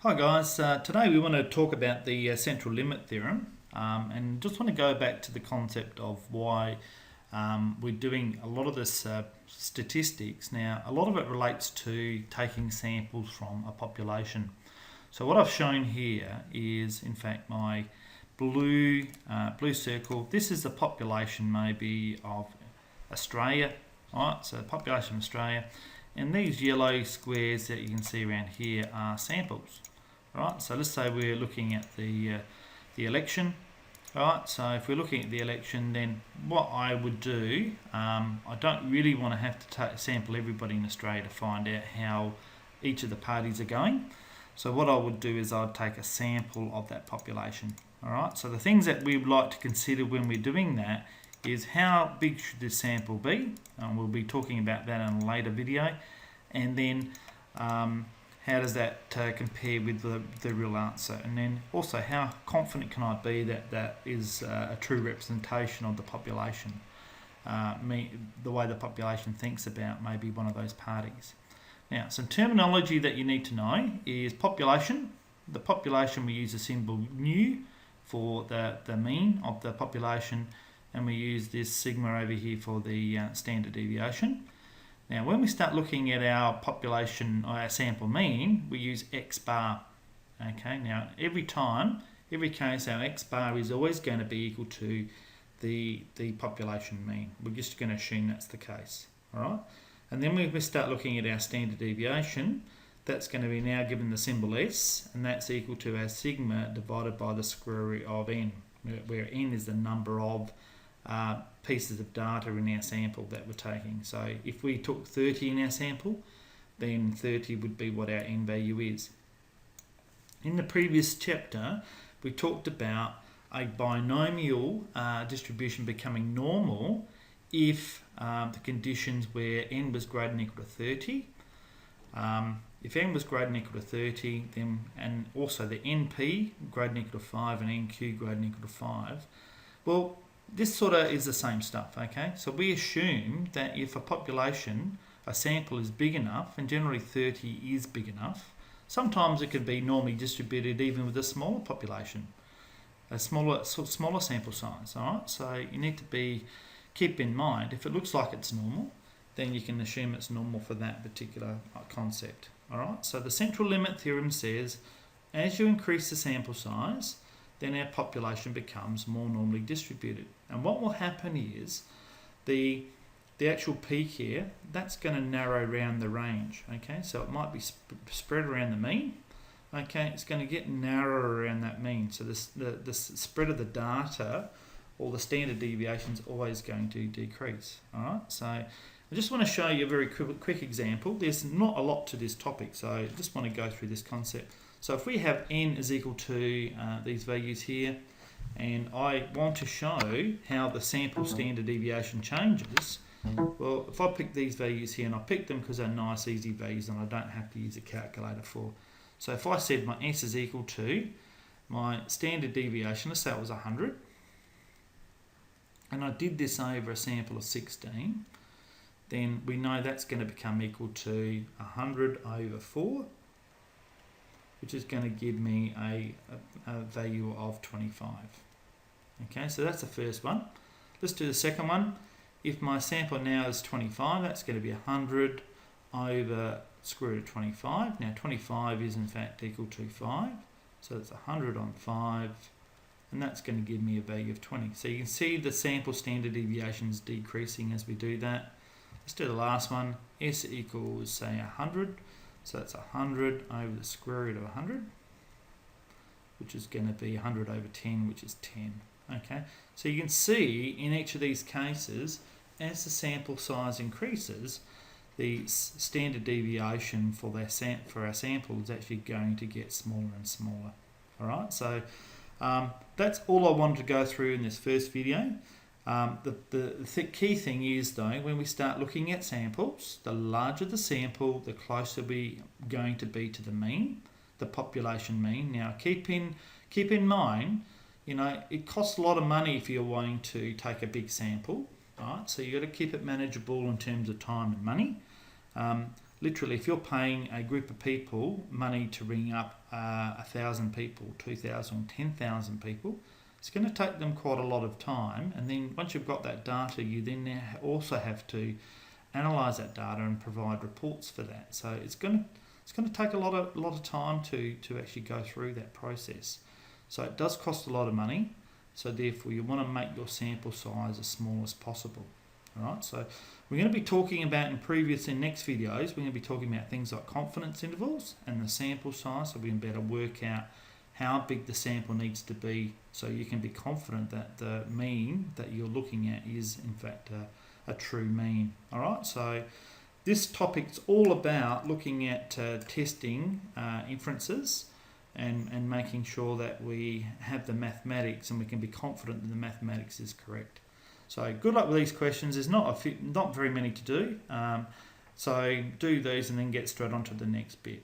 Hi guys, today we want to talk about the central limit theorem and just want to go back to the concept of why we're doing a lot of this statistics. Now a lot of it relates to taking samples from a population. So what I've shown here is in fact my blue circle. This is the population maybe of Australia, alright, so the population of Australia. And these yellow squares that you can see around here are samples. Right, so let's say we're looking at the election. Right, so if we're looking at the election, then what I would do, I don't really want to have to sample everybody in Australia to find out how each of the parties are going. So what I would do is I'd take a sample of that population. All right, so the things that we would like to consider when we're doing that is how big should this sample be, and we'll be talking about that in a later video, and then how does that compare with the real answer, and then also how confident can I be that that is a true representation of the population, the way the population thinks about maybe one of those parties. Now some terminology that you need to know is population. The population, we use the symbol nu for the mean of the population, and we use this sigma over here for the standard deviation. Now when we start looking at our population or our sample mean, we use x bar. Okay, now every case our x bar is always going to be equal to the population mean. We're just going to assume that's the case. Alright, and then we start looking at our standard deviation. That's going to be now given the symbol s, and that's equal to our sigma divided by the square root of n, where n is the number of pieces of data in our sample that we're taking. So if we took 30 in our sample, then 30 would be what our n value is. In the previous chapter, we talked about a binomial distribution becoming normal if the conditions where n was greater than or equal to 30. If n was greater than or equal to 30, then, and also the np greater than or equal to 5 and nq greater than or equal to 5, well, this sort of is the same stuff, okay? So we assume that if a sample is big enough, and generally 30 is big enough, sometimes it could be normally distributed even with a smaller population, a smaller sample size, all right? So you need to keep in mind, if it looks like it's normal, then you can assume it's normal for that particular concept, all right? So the central limit theorem says, as you increase the sample size, then our population becomes more normally distributed. And what will happen is the actual peak here, that's going to narrow around the range, okay? So it might be spread around the mean, okay? It's going to get narrower around that mean. So the spread of the data or the standard deviation is always going to decrease, all right? So I just want to show you a very quick example. There's not a lot to this topic, so I just want to go through this concept. So if we have n is equal to these values here, and I want to show how the sample standard deviation changes, well, if I pick these values here, and I pick them because they're nice, easy values, and I don't have to use a calculator for. So if I said my s is equal to my standard deviation, let's say it was 100, and I did this over a sample of 16, then we know that's going to become equal to 100 over 4, which is going to give me a value of 25. Okay, so that's the first one. Let's do the second one. If my sample now is 25, that's going to be 100 over square root of 25. Now 25 is in fact equal to 5, so it's 100 on 5, and that's going to give me a value of 20. So you can see the sample standard deviation is decreasing as we do that. Let's do the last one. S equals, say, 100. So that's 100 over the square root of 100, which is going to be 100 over 10, which is 10. Okay, so you can see in each of these cases, as the sample size increases, the standard deviation for our sample is actually going to get smaller and smaller. All right, so that's all I wanted to go through in this first video. The key thing is, though, when we start looking at samples, the larger the sample, the closer we're going to be to the mean, the population mean. Now, keep in mind, you know, it costs a lot of money if you're wanting to take a big sample, right? So you've got to keep it manageable in terms of time and money. literally, if you're paying a group of people money to ring up 1,000 people, 2,000, 10,000 people, it's going to take them quite a lot of time. And then once you've got that data, you then also have to analyse that data and provide reports for that. So it's going to take a lot of time to actually go through that process. So it does cost a lot of money. So therefore, you want to make your sample size as small as possible. All right. So we're going to be talking about in next videos, we're going to be talking about things like confidence intervals and the sample size, so we can better work out how big the sample needs to be, so you can be confident that the mean that you're looking at is in fact a true mean. All right. So this topic's all about looking at testing inferences and making sure that we have the mathematics and we can be confident that the mathematics is correct. So good luck with these questions. There's not very many to do. So do these and then get straight on to the next bit.